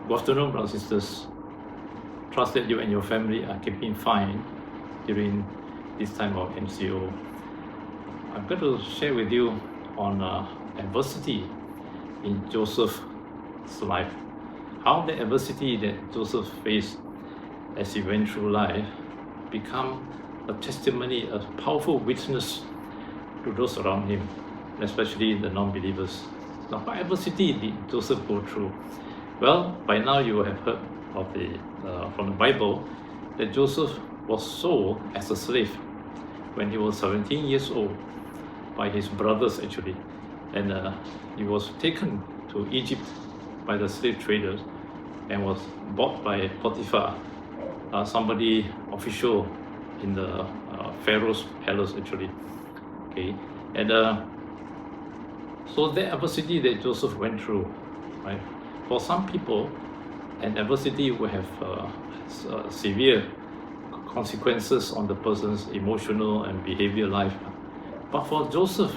Good afternoon, brothers and sisters. Trust that you and your family are keeping fine during this time of MCO. I'm going to share with you on adversity in Joseph's life. How the adversity that Joseph faced as he went through life become a testimony, a powerful witness to those around him, especially the non-believers. Now, what adversity did Joseph go through? Well, by now you have heard of from the Bible that Joseph was sold as a slave when he was 17 years old by his brothers actually, and he was taken to Egypt by the slave traders and was bought by Potiphar, somebody official in the Pharaoh's palace actually. Okay, and so that adversity that Joseph went through, right? For some people, an adversity will have severe consequences on the person's emotional and behavior life. But for Joseph,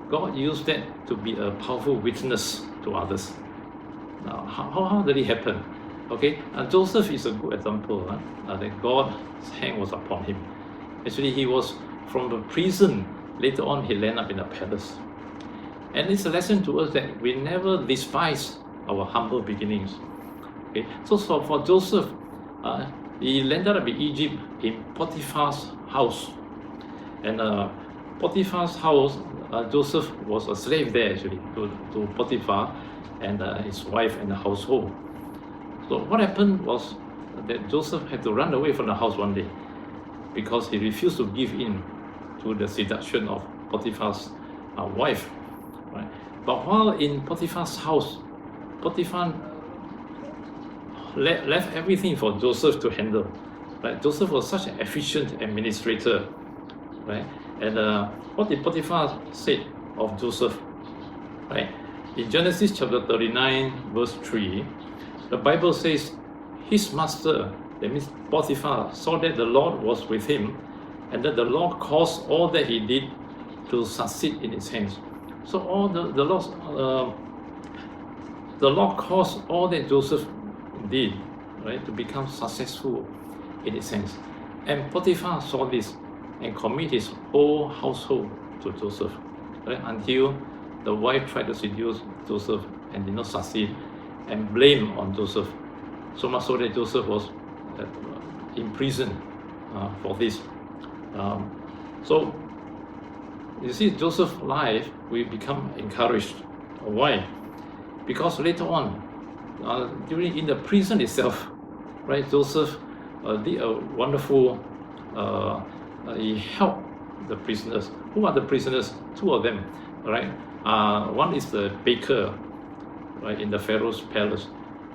God used that to be a powerful witness to others. Now, how did it happen? Okay, Joseph is a good example that God's hand was upon him. Actually, he was from the prison. Later on, he landed up in a palace. And it's a lesson to us that we never despise our humble beginnings. Okay, so for Joseph, he landed up in Egypt in Potiphar's house. And Potiphar's house, Joseph was a slave there actually to Potiphar and his wife and the household. So what happened was that Joseph had to run away from the house one day because he refused to give in to the seduction of Potiphar's wife. Right? But while in Potiphar's house, Potiphar left everything for Joseph to handle. Right? Joseph was such an efficient administrator. Right? And what did Potiphar say of Joseph? Right? In Genesis chapter 39, verse 3, the Bible says, his master, that means Potiphar, saw that the Lord was with him and that the Lord caused all that he did to succeed in his hands. So all the Lord caused all that Joseph did, right, to become successful in his hands. And Potiphar saw this and committed his whole household to Joseph, right, until the wife tried to seduce Joseph and did not succeed and blamed on Joseph. So much so that Joseph was in prison for this. So you see, Joseph's life will become encouraged. Why? Because later on, in the prison itself, right, Joseph did a wonderful. He helped the prisoners. Who are the prisoners? Two of them, right? One is the baker, right, in the Pharaoh's palace.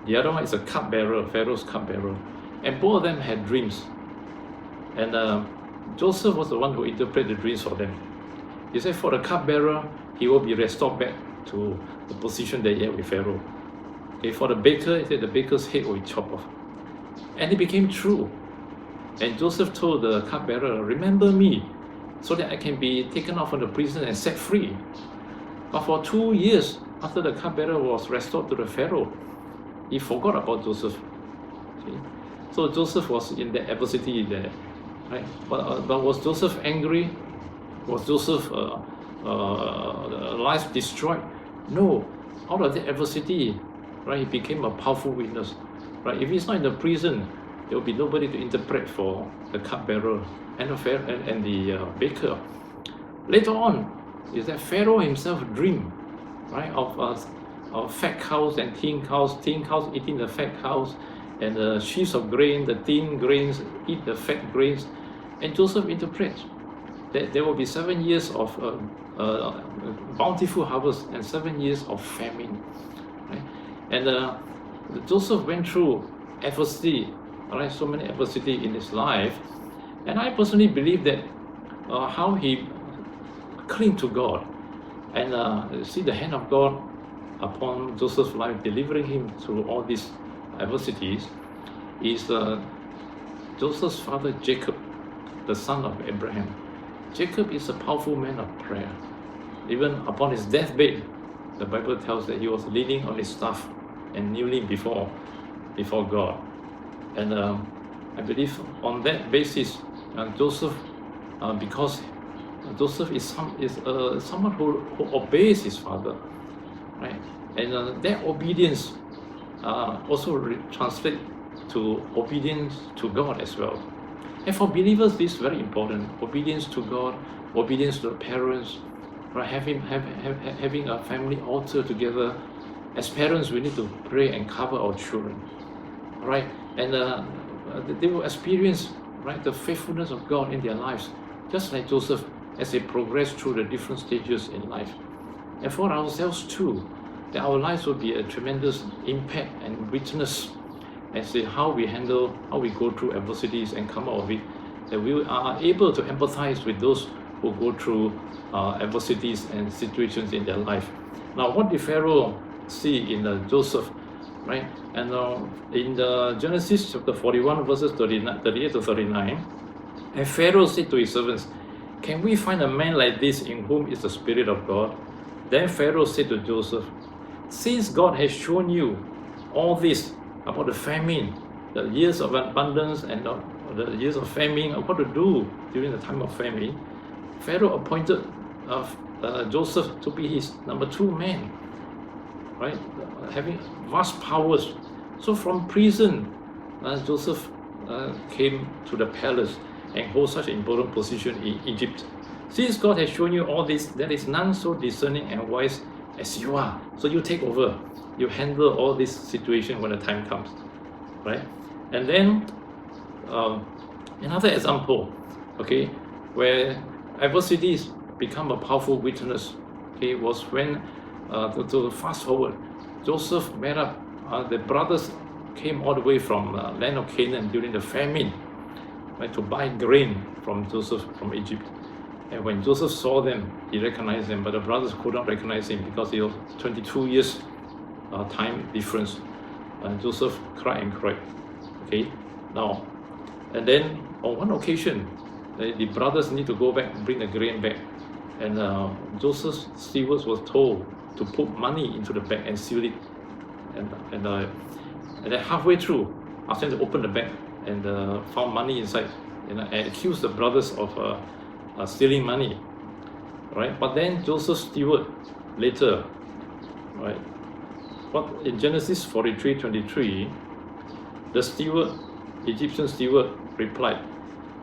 The other one is a cupbearer, Pharaoh's cupbearer, and both of them had dreams. And Joseph was the one who interpreted the dreams for them. He said, for the cupbearer, he will be restored back to the position that he had with Pharaoh. Okay, for the baker, he said the baker's head will be chopped off. And it became true. And Joseph told the cupbearer, remember me, so that I can be taken out from the prison and set free. But for 2 years, after the cupbearer was restored to the Pharaoh, he forgot about Joseph. See? So Joseph was in the adversity there. Right? But was Joseph angry? Was Joseph's life destroyed? No. Out of the adversity, right, he became a powerful witness. Right? If he's not in the prison, there will be nobody to interpret for the cupbearer and the baker. Later on, is that Pharaoh himself dreamed, right, of fat cows and thin cows eating the fat cows, and the sheaves of grain, the thin grains eat the fat grains, and Joseph interprets that there will be 7 years of bountiful harvest and 7 years of famine. Right? And Joseph went through adversity, right? So many adversity in his life, and I personally believe that how he clung to God and see the hand of God upon Joseph's life, delivering him through all these adversities, is Joseph's father Jacob, the son of Abraham. Jacob is a powerful man of prayer. Even upon his deathbed, the Bible tells that he was leaning on his staff and kneeling before God. And I believe on that basis, Joseph, because Joseph is someone who obeys his father, right? And that obedience also translates to obedience to God as well. And for believers, this is very important. Obedience to God, obedience to the parents, right? Having a family altar together. As parents, we need to pray and cover our children, right? And they will experience, right, the faithfulness of God in their lives, just like Joseph, as they progress through the different stages in life. And for ourselves too, that our lives will be a tremendous impact and witness as to how we go through adversities and come out of it, that we are able to empathize with those who go through adversities and situations in their life. Now, what did Pharaoh see in Joseph, right? And in the Genesis chapter 41, verses 38 to 39, and Pharaoh said to his servants, "Can we find a man like this in whom is the Spirit of God?" Then Pharaoh said to Joseph, "Since God has shown you all this about the famine, the years of abundance and the years of famine, what to do during the time of famine, Pharaoh appointed Joseph to be his number 2 man, right? Having vast powers. So from prison, Joseph came to the palace and hold such an important position in Egypt. Since God has shown you all this, there is none so discerning and wise as you are. So you take over. You handle all this situation when the time comes, right? And then another example, okay, where adversities become a powerful witness, okay, was when, to fast forward, Joseph met up, the brothers came all the way from land of Canaan during the famine, right, to buy grain from Joseph from Egypt. And when Joseph saw them, he recognized them, but the brothers could not recognize him because he was 22 years time difference. And Joseph cried and cried. Okay, now, and then on one occasion, the brothers need to go back and bring the grain back. And Joseph's stewards was told to put money into the bag and seal it. And then halfway through, asked them to open the bag and found money inside, and accused the brothers of stealing money, right? But then Joseph's steward later, right? But in Genesis 43:23, the steward, Egyptian steward, replied,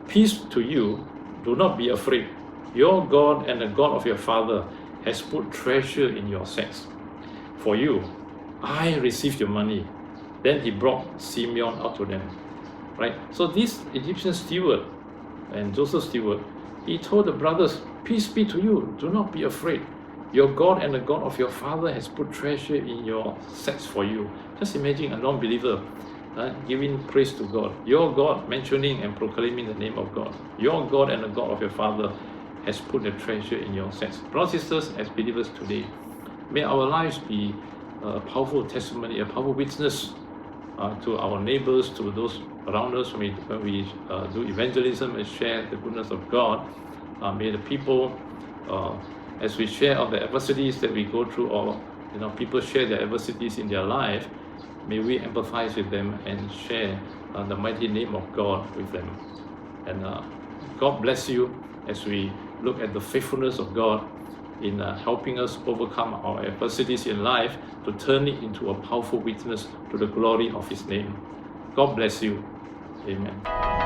"Peace to you, do not be afraid. Your God and the God of your father has put treasure in your sacks. For you, I received your money." Then he brought Simeon out to them, right? So this Egyptian steward and Joseph's steward, he told the brothers, "Peace be to you, do not be afraid. Your God and the God of your father has put treasure in your sacks for you." Just imagine a non-believer giving praise to God. Your God, mentioning and proclaiming the name of God. Your God and the God of your father has put the treasure in your sacks. Brothers and sisters, as believers today, may our lives be a powerful testimony, a powerful witness to our neighbors, to those around us when we do evangelism and share the goodness of God. May the people, as we share of the adversities that we go through, or people share their adversities in their life, may we empathize with them and share the mighty name of God with them. And God bless you as we look at the faithfulness of God in helping us overcome our adversities in life to turn it into a powerful witness to the glory of His name. God bless you. Amen.